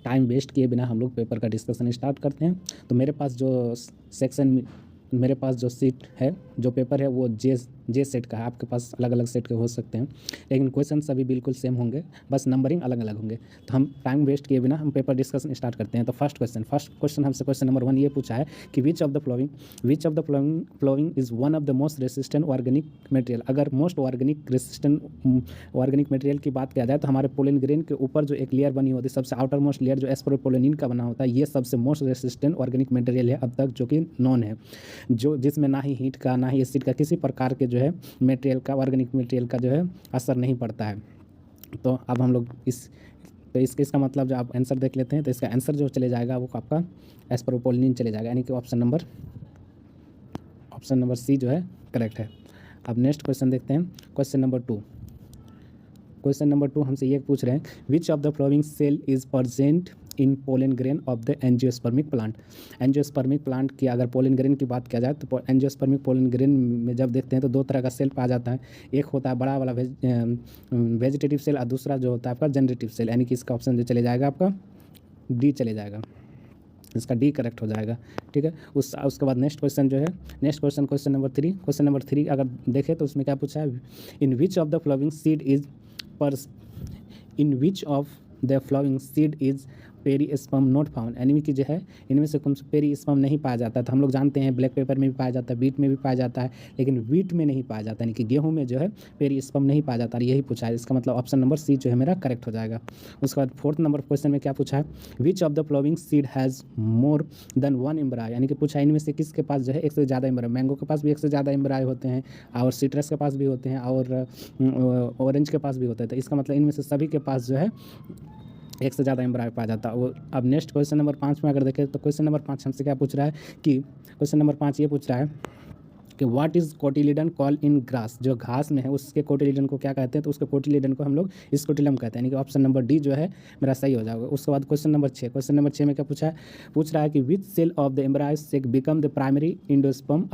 Time waste किए बिना हम लोग पेपर का डिस्कशन स्टार्ट करते हैं। तो मेरे पास जो सेक्शन मेरे पास जो सीट है, जो पेपर है, वो जे सेट का है। आपके पास अलग अलग सेट के हो सकते हैं, लेकिन क्वेश्चन सभी बिल्कुल सेम होंगे, बस नंबरिंग अलग अलग होंगे। तो हम टाइम वेस्ट किए बिना हम पेपर डिस्कशन स्टार्ट करते हैं। तो फर्स्ट क्वेश्चन हमसे क्वेश्चन नंबर 1 ये पूछा है कि which of the following is one of the most resistant organic material. अगर मोस्ट ऑर्गेनिक मटेरियल की बात किया जाए तो हमारे पोलन ग्रेन के ऊपर जो एक लेयर बनी होती है, सबसे आउटर मोस्ट लेयर जो एस्परोपोलोनिन का बना होता है, ये सबसे मोस्ट रेसिस्टेंट ऑर्गेनिक मटेरियल है अब तक, जो कि नॉन है, जो जिसमें ना ही हीट का ना ही एसिड का किसी प्रकार के जो है मटेरियल का, ऑर्गेनिक मटेरियल का जो है असर नहीं पड़ता है। तो अब हम लोग इसका मतलब जो आप आंसर देख लेते हैं, तो इसका आंसर जो चले जाएगा वो आपका एस्परोपोलिन चले जाएगा, यानी कि ऑप्शन नंबर सी जो है करेक्ट है। अब नेक्स्ट क्वेश्चन देखते हैं, क्वेश्चन नंबर 2 हमसे ये पूछ रहे हैं which of the following cell is present in pollen grain of the angiospermic plant. Angiospermic plant की अगर पोलन ग्रेन की बात किया जाए तो एंजियोस्पर्मिक पोलन ग्रेन में जब देखते हैं तो 2 तरह का सेल पाया जाता है। एक होता है बड़ा वाला वेजिटेटिव सेल, और दूसरा जो होता है आपका जनरेटिव सेल, यानी कि इसका ऑप्शन जो चले जाएगा आपका डी चले जाएगा, इसका डी करेक्ट हो जाएगा। ठीक है, उसके बाद नेक्स्ट क्वेश्चन जो है, क्वेश्चन नंबर 3 अगर देखें तो उसमें क्या पूछा है, in which of the flowering seed is perisperm not found, यानी कि जो है इनमें से कौन सा पेरीस्पर्म नहीं पाया जाता। तो हम लोग जानते हैं ब्लैक पेपर में भी पाया जाता है, बीट में भी पाया जाता है, लेकिन व्हीट में नहीं पाया जाता, यानी कि गेहूं में जो है पेरीस्पर्म नहीं पाया जाता, यही पूछा है। इसका मतलब ऑप्शन नंबर सी जो है मेरा करेक्ट हो जाएगा। उसके बाद 4th नंबर क्वेश्चन में क्या पूछा है, which of the flowing seed has more than 1 एम्ब्राय, यानी कि पूछा इनमें से किसके पास जो है एक से ज़्यादा एम्ब्राय। मैंगो के पास भी एक से ज़्यादा एम्ब्राय होते हैं, और सिट्रस के पास भी होते हैं, और ऑरेंज के पास भी होते हैं। तो इसका मतलब इनमें से सभी के पास जो है एक से ज़्यादा एम्ब्राय पाया जाता है। वो अब नेक्स्ट क्वेश्चन नंबर 5 में अगर देखें तो क्वेश्चन नंबर 5 हमसे क्या पूछ रहा है कि क्वेश्चन नंबर 5 ये पूछ रहा है कि what is cotyledon call in grass, जो घास में है उसके कोटिलीडन को क्या कहते हैं। तो उसके कोटिलीडन को हम लोग स्कोटिलम कहते हैं, यानी कि ऑप्शन नंबर डी जो है मेरा सही हो जाएगा। उसके बाद क्वेश्चन नंबर 6 में क्या पूछ रहा है कि which cell of the embryo sac become the primary endosperm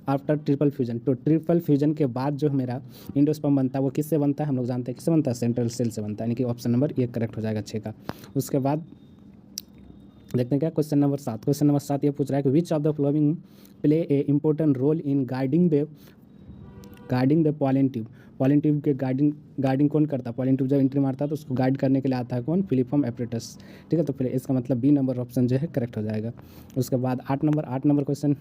after triple fusion. तो ट्रिपल फ्यूजन के बाद जो मेरा इंडोस्पर्म बनता है वो किससे बनता है, हम लोग जानते हैं किससे बनता है, सेंट्रल सेल से बनता है, यानी कि ऑप्शन नंबर ये करेक्ट हो जाएगा 6 का। उसके बाद देखते हैं क्या क्वेश्चन नंबर 7 ये पूछ रहा है कि which of the following play a important role in guiding the pollen tube के गाइडिंग कौन करता है। पॉलन ट्यूब जब एंट्री मारता है तो उसको गाइड करने के लिए आता है कौन, फिलिफॉर्म एपरेटस। ठीक है, तो फिर इसका मतलब बी नंबर ऑप्शन जो है करेक्ट हो जाएगा। उसके बाद 8 नंबर क्वेश्चन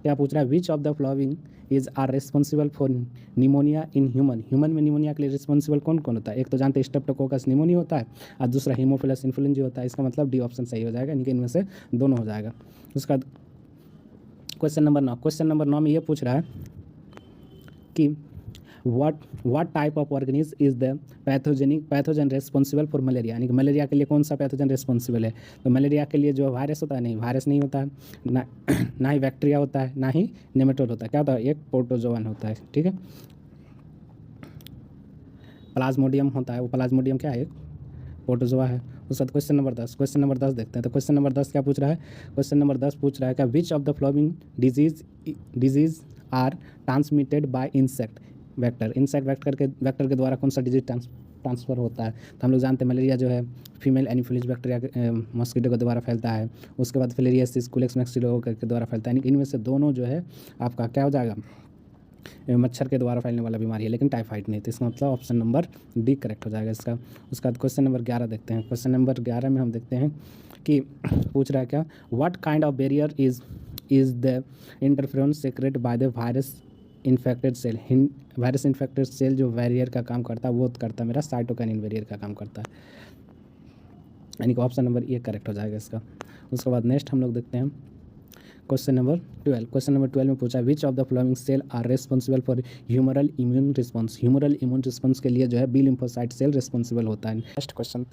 क्या पूछ रहा है, which of the following is are responsible for pneumonia in human में निमोनिया के लिए रिस्पॉन्सिबल कौन होता है। एक तो जानते हैं स्ट्रेप्टोकोकस निमोनिया होता है, और दूसरा हीमोफिलस इन्फ्लुएंजा होता है। इसका मतलब डी ऑप्शन सही हो जाएगा, यानी कि इनमें से दोनों हो जाएगा। उसका क्वेश्चन नंबर 9 में ये पूछ रहा है कि what type of organism is the pathogen responsible for malaria, यानी कि मलेरिया के लिए कौन सा पैथोजन रिस्पॉन्सिबल है। तो मलेरिया के लिए जो वायरस होता है, नहीं वायरस नहीं होता है, ना ही बैक्टीरिया होता है, ना ही नेमेटोड होता है। क्या होता है, एक प्रोटोजोवन होता है। ठीक है, प्लाज्मोडियम होता है, वो प्लाज्मोडियम क्या है, एक प्रोटोजोआ है। उसके बाद क्वेश्चन नंबर 10 देखते हैं। तो क्वेश्चन नंबर 10 क्या पूछ रहा है, क्वेश्चन नंबर 10 पूछ रहा है क्या which of the following disease are transmitted by insect vector के द्वारा कौन सा डिजीज ट्रांसफ़र होता है। तो हम लोग जानते हैं मलेरिया जो है फीमेल एनीफिलीज बैक्टीरिया मॉस्किटो के द्वारा फैलता है। उसके बाद फिलेरियासिस कुलेक्स मैक्सिलो के द्वारा फैलता है, यानी इनमें से दोनों जो है आपका क्या हो जाएगा, मच्छर के द्वारा फैलने वाला बीमारी है, लेकिन टाइफाइड नहीं। तो इसका मतलब ऑप्शन नंबर डी करेक्ट हो जाएगा इसका। उसके बाद क्वेश्चन नंबर 11 देखते हैं। क्वेश्चन नंबर 11 में हम देखते हैं कि पूछ रहा है क्या, what kind of barrier is the interferon secrete by the virus infected cell जो बैरियर का काम करता है वो करता है मेरा साइटोकाइनिन बैरियर का काम करता है, यानी कि ऑप्शन नंबर ए करेक्ट हो जाएगा इसका। उसके बाद नेक्स्ट हम लोग देखते हैं क्वेश्चन नंबर 12 में पूछा which of the following cell are responsible for humoral immune response के लिए जो है बी लिम्फोसाइट सेल रिस्पॉन्सिबल होता है। नेक्स्ट क्वेश्चन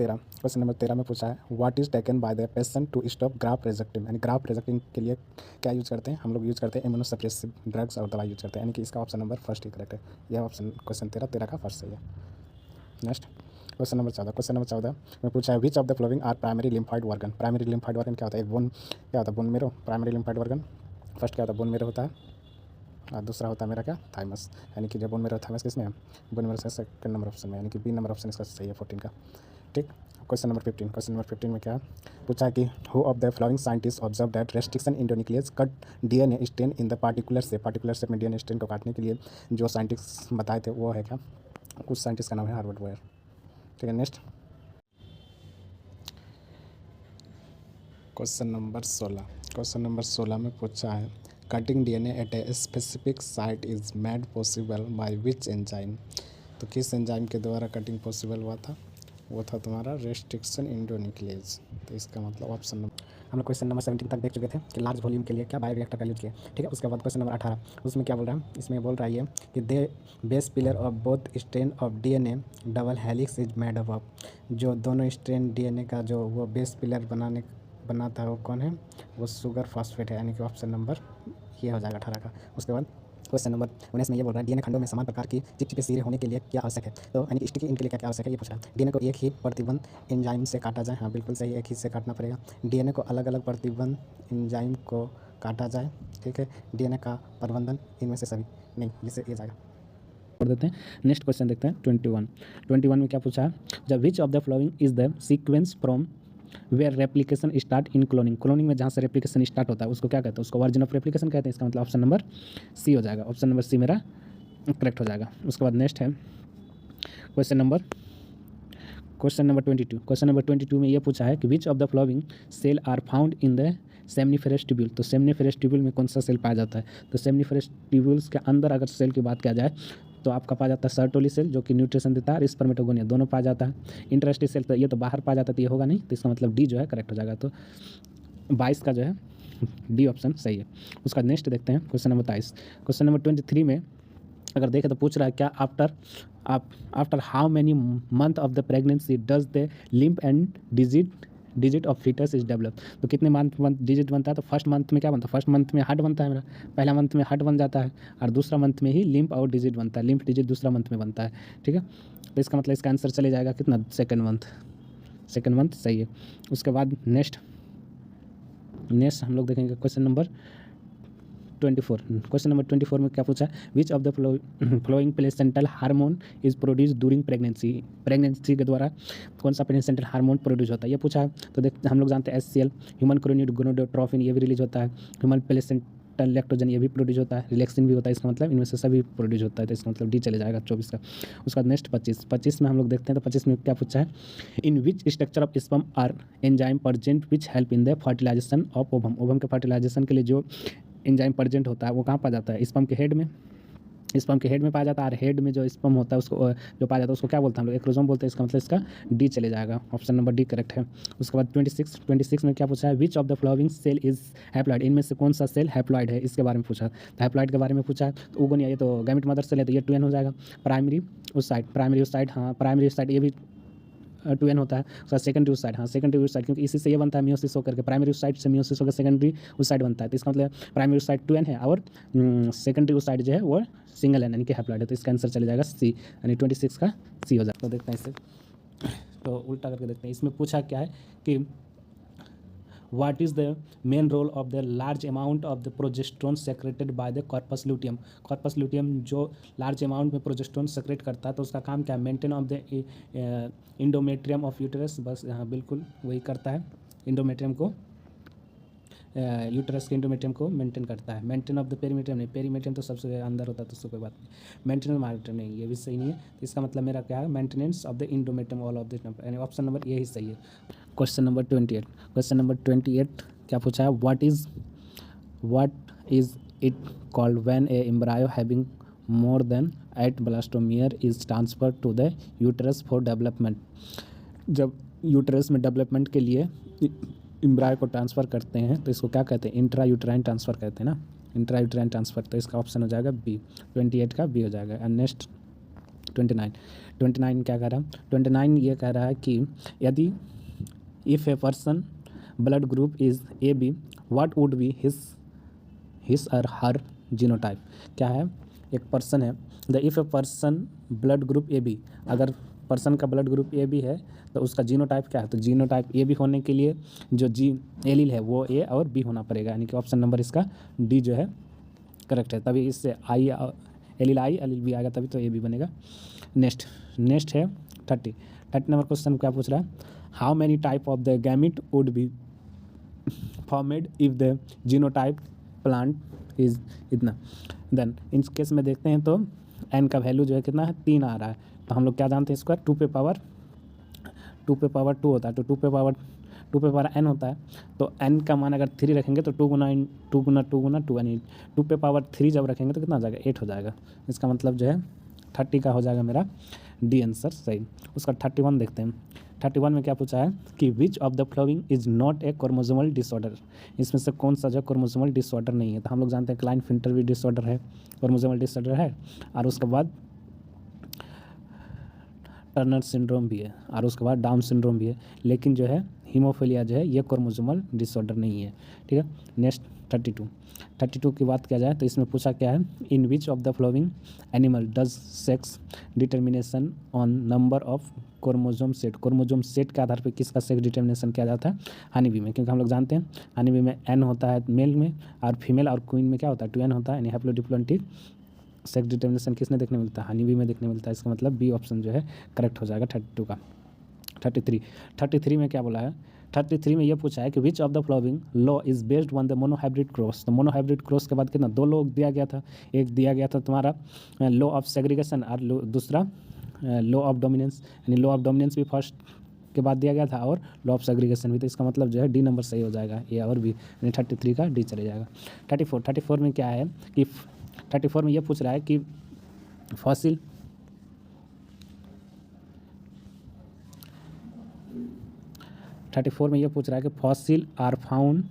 नंबर 13 में पूछा है what is taken by the patient to stop graft rejective, यानी ग्राफ रिजेक्टिंग के लिए क्या यूज़ करते हैं, हम लोग यूज़ करते हैं इम्यूनोसप्रेसिव ड्रग्स और दवाई यूज़ करते हैं, यानी कि इसका ऑप्शन नंबर फर्स्ट ही करेक्ट है। यह ऑप्शन क्वेश्चन 13 का फर्स्ट सही है। नेक्स्ट क्वेश्चन नंबर 14 में पूछा है which of the following are primary lymphoid organ. Primary lymphoid organ क्या होता है, बोन क्या होता है, bone marrow. Primary lymphoid organ first क्या होता है, बोन मेरो होता है, और दूसरा होता है मेरा क्या, थाइमस, यानी कि जब बोन मेरो थाइमस किसमें है, बोन मेरो से सेकंड नंबर ऑप्शन में, यानी कि बी नंबर ऑप्शन इसका सही है 14 का। ठीक, क्वेश्चन नंबर 15 में क्या पूछा है कि who of the following scientist observe that restriction endonuclease cut DNA strain in the particular shape में डीएनए स्ट्रेन को काटने के लिए जो साइंटिस्ट बताए थे वो है क्या, कुछ साइंटिस्ट का नाम है हार्वर्ड बोयर। ठीक है, नेक्स्ट क्वेश्चन नंबर 16 में पूछा है cutting DNA at a specific site is made possible by which enzyme. तो किस एंजाइम के द्वारा कटिंग पॉसिबल हुआ था, वो था तुम्हारा रेस्ट्रिक्शन इंडोन्यूक्लियस। तो इसका मतलब ऑप्शन नंबर, हम लोग क्वेश्चन नंबर 17 तक देख चुके थे कि लार्ज वॉल्यूम के लिए क्या बायोरिएक्टर का यूज किया। ठीक है, उसके बाद क्वेश्चन नंबर 18 उसमें क्या बोल रहा है, इसमें बोल रहा है ये कि the base pillar of both strand of DNA double helix is made up. जो दोनों स्ट्रेन डीएनए का जो वो बेस पिलर बनाता है वो कौन है, वो शुगर फॉस्फेट है, यानी कि ऑप्शन नंबर ये हो जाएगा 18 का। उसके बाद क्वेश्चन नंबर 19 में ये बोल रहा है डीएनए खंडों में समान प्रकार की चिपचिपी सिरे होने के लिए क्या आवश्यक है। तो यानी कि स्टिकी इनके लिए क्या क्या आवश्यक है ये पूछा है। डीएनए को एक ही प्रतिबंध एंजाइम से काटा जाए, हाँ बिल्कुल सही, एक ही से काटना पड़ेगा। डीएनए को अलग अलग प्रतिबंध एंजाइम को काटा जाए। ठीक है, डीएनए का प्रबंधन इनमें से सभी नहीं, जिससे ये जाएगा छोड़ देते हैं। नेक्स्ट क्वेश्चन देखते हैं 21 में क्या पूछा है, जब which of the following is the sequence from where replication start in cloning में जहाँ से रेप्लिकेशन स्टार्ट होता है उसको क्या कहते हैं, उसको वर्जन ऑफ रेप्लिकेशन कहते हैं। इसका मतलब ऑप्शन नंबर सी हो जाएगा, ऑप्शन नंबर सी मेरा करेक्ट हो जाएगा। उसके बाद नेक्स्ट है क्वेश्चन नंबर 22। क्वेश्चन नंबर 22 में ये पूछा है कि which of the following cell are found in the seminiferous tubule. तो सेमनीफेरस ट्यूब्यूल में कौन सा सेल पाया जाता है, तो सेमनीफेरस ट्यूब्यूल्स के अंदर अगर सेल की बात किया जाए तो आपका पाया जाता है सर्टोली सेल जो कि न्यूट्रिशन देता है, और स्पर्मेटोगोनिया दोनों पाया जाता है। इंटरेस्टिव सेल तो ये तो बाहर पाया जाता है, तो ये होगा नहीं, तो इसका मतलब डी जो है करेक्ट हो जाएगा। तो 22 का जो है डी ऑप्शन सही है। उसका नेक्स्ट देखते हैं क्वेश्चन नंबर 23। क्वेश्चन नंबर 23 में अगर देखें तो पूछ रहा है क्या after how many month of the pregnancy does the limb and digit of foetus is develop. तो कितने मंथ डिजिट बनता है, तो फर्स्ट मंथ में क्या बनता है, फर्स्ट मंथ में हार्ट बनता है मेरा, पहला मंथ में हार्ट बन जाता है, और दूसरा मंथ में ही लिम्फ और डिजिट बनता है, लिम्फ डिजिट दूसरा मंथ में बनता है। ठीक है, तो इसका मतलब इसका आंसर चले जाएगा कितना, सेकेंड मंथ सही है। उसके बाद नेक्स्ट हम लोग देखेंगे क्वेश्चन नंबर 24। क्वेश्चन नंबर 24 में क्या पूछा है, which of the flowing placental hormone is produce during pregnancy के द्वारा कौन सा प्लेसेंटल हार्मोन प्रोड्यूस होता है, ये पूछा है। तो देख हम लोग जानते हैं HCl ह्यूमन gonadotropin ये भी रिलीज होता है, ह्यूमन प्लेसेंटल लैक्टोजन ये भी प्रोड्यूस होता है, रिलैक्सिन भी होता है, इसका मतलब इनमें से सभी प्रोड्यूस होता है, तो इसका मतलब डी चले जाएगा 24 का। उसके बाद नेक्स्ट 25 में हम लोग देखते हैं, तो 25 में क्या पूछा है, in which structure of sperm are enzyme present which help in the fertilization of ovum के फर्टिलाइजेशन के लिए जो एंजाइम प्रेजेंट होता है वो कहाँ पाया जाता है, स्पर्म के हेड में पाया जाता है, और हेड में जो स्पर्म होता है उसको जो पाया जाता है उसको क्या बोलते हैं हम लोग, एक्रोसोम बोलते हैं, इसका मतलब इसका डी चले जाएगा, ऑप्शन नंबर डी करेक्ट है। उसके बाद 26 में क्या पूछा है, which of the following cell is haploid, इनमें से कौन सा सेल हैप्लॉइड है, इसके बारे में पूछा। तो हैप्लॉइड के बारे में पूछा है, तो ओगोनिया ये तो गैमेट मदर सेल है, तो ये 2n हो जाएगा। प्राइमरी उस साइड हाँ प्राइमरी साइड ये भी 2n होता है। उसका सेकेंडरी उस साइड, हाँ सेकेंडरी उस साइड, क्योंकि इसी से ये बनता है मियोसिस होकर के, प्राइमरी उस साइड से मियोसिस होकर सेकेंडरी उस साइड बनता है, तो इसका मतलब प्राइमरी उस साइड 2n है और सेकेंडरी उस साइड जो है वो सिंगल एन यानी कि हैप्लॉइड है, तो इसका आंसर चले जाएगा सी, यानी 26 का सी हो जाएगा। तो देखते हैं इसे, तो उल्टा करके देखते हैं। इसमें पूछा क्या है कि what is the main role of the large amount of the progesterone secreted by the corpus luteum। corpus luteum जो large amount में progesterone secrete करता है तो उसका काम क्या है, maintain of the endometrium of uterus, बस हाँ बिल्कुल वही करता है, इंडोमेट्रियम को यूटेरस के इंडोमेट्रियम को मेंटेन करता है। मेंटेन ऑफ द पेरीमेट्रियम नहीं, पेरीमेट्रियम तो सबसे अंदर होता है तो उसको कोई बात नहीं, मेंटेन मार्टेम नहीं, ये भी सही नहीं है, तो इसका मतलब मेरा क्या है, maintenance of the endometrium all of this number, यानी ऑप्शन नंबर यही सही है। क्वेश्चन नंबर 28 क्या पूछा है, what is it called when a embryo having more than 8 blastomere is transfer to the uterus for development. जब यूटेरस में development के लिए एम्ब्रायो को ट्रांसफ़र करते हैं तो इसको क्या कहते हैं, इंट्रा यूट्राइन ट्रांसफ़र कहते हैं ना, इंट्रा यूट्राइन ट्रांसफ़र, तो इसका ऑप्शन हो जाएगा बी, 28 का बी हो जाएगा। एंड नेक्स्ट 29 क्या कह रहा है, 29 ये कह रहा है कि यदि if a person blood group is AB what would be his और हर जीनोटाइप। क्या है, एक पर्सन है, the if a person blood group AB, अगर पर्सन का ब्लड ग्रुप AB है तो उसका जीनोटाइप क्या है, तो जीनोटाइप AB होने के लिए जो जी एलील है वो A और B होना पड़ेगा, यानी कि ऑप्शन नंबर इसका डी जो है करेक्ट है, तभी इससे आई एलील I एलील B आएगा तभी तो AB बनेगा। नेक्स्ट है 30 30 नंबर क्वेश्चन क्या पूछ रहा है, how many type of the gamete would be formed if the genotype plant is इतना। देन इन केस में देखते हैं तो एन का वैल्यू जो है कितना है, 3 आ रहा है। तो हम लोग क्या जानते हैं, इसका 2 पे पावर 2 होता है, तो 2 पे पावर n होता है। तो n का मान अगर 3 रखेंगे तो 2 गुना 2 यानी 2 पे पावर 3 जब रखेंगे तो कितना हो जाएगा, 8 हो जाएगा। इसका मतलब जो है 30 का हो जाएगा मेरा डी आंसर सही। उसका 31 देखते हैं। 31 में क्या पूछा है कि which of the following is not a chromosomal disorder, इसमें से कौन सा जो क्रोमोसोमल डिसऑर्डर नहीं है। तो हम लोग जानते हैं क्लाइन-फिल्टर भी डिसऑर्डर है, क्रोमोसोमल डिसऑर्डर है, और उसके बाद टर्नर सिंड्रोम भी है, और उसके बाद डाउन सिंड्रोम भी है। लेकिन जो है हीमोफीलिया जो है ये क्रोमोसोमल डिसऑर्डर नहीं है, ठीक है। नेक्स्ट 32 की बात किया जाए तो इसमें पूछा क्या है, in which of the following animal does sex determination on number of chromosome set के आधार पर किसका सेक्स डिटर्मिनेशन किया जाता है, हनी बी में। क्योंकि हम लोग जानते हैं हनी बी में एन होता है मेल में, और फीमेल और क्वीन में क्या होता है 2n होता है, यानी हैप्लोडिप्लोइडी सेक्स डिटर्मिनेशन किसने देखने मिलता है, हनी बी में देखने मिलता है। इसका मतलब बी ऑप्शन जो है करेक्ट हो जाएगा 32 का। 33 में क्या बोला है, 33 में ये पूछा है कि which of the flowing law is based on the monohybrid cross. तो मोनोहाइब्रिड क्रॉस के बाद कितना 2 लॉ दिया गया था, एक दिया गया था तुम्हारा लॉ ऑफ सेग्रीगेशन और दूसरा लॉ ऑफ डोमिनेंस, यानी लॉ ऑफ डोमिनेंस भी फर्स्ट के बाद दिया गया था और लॉ ऑफ सेग्रीगेशन भी। तो इसका मतलब जो है डी नंबर सही हो जाएगा, ए और बी, यानी 33 का डी चले जाएगा। 34 में क्या है कि 34 में ये पूछ रहा है कि फॉसिल 34 में ये पूछ रहा है कि fossil are found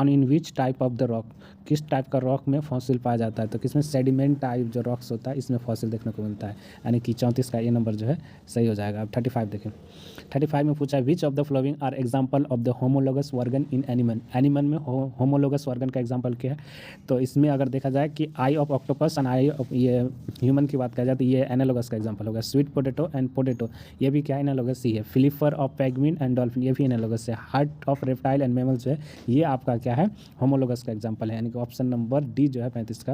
in which type of the rock, किस टाइप का रॉक में फॉसिल पाया जाता है। तो किसमें सेडिमेंट टाइप जो रॉक्स होता है इसमें फॉसिल देखने को मिलता है, यानी कि 34 का ये नंबर जो है सही हो जाएगा। अब 35 देखें। 35 में पूछा है which of the following are example of the homologous organ in animal में होमोलोगस ऑर्गन का एग्जाम्पल क्या है। तो इसमें अगर देखा जाए कि eye of octopus and eye of ये ह्यूमन की बात किया जाए तो ये एनालोगस का एग्जाम्पल होगा। स्वीट पोटैटो एंड पोटैटो ये भी क्या एनालोगस ही है। फिलिफर ऑफ पेंगुइन एंड डॉल्फिन ये भी एनालोगस है। Heart of reptile and mammal जो है ये आपका क्या है, होमोलोगस का एग्जाम्पल है, यानी कि ऑप्शन नंबर डी जो है 35 का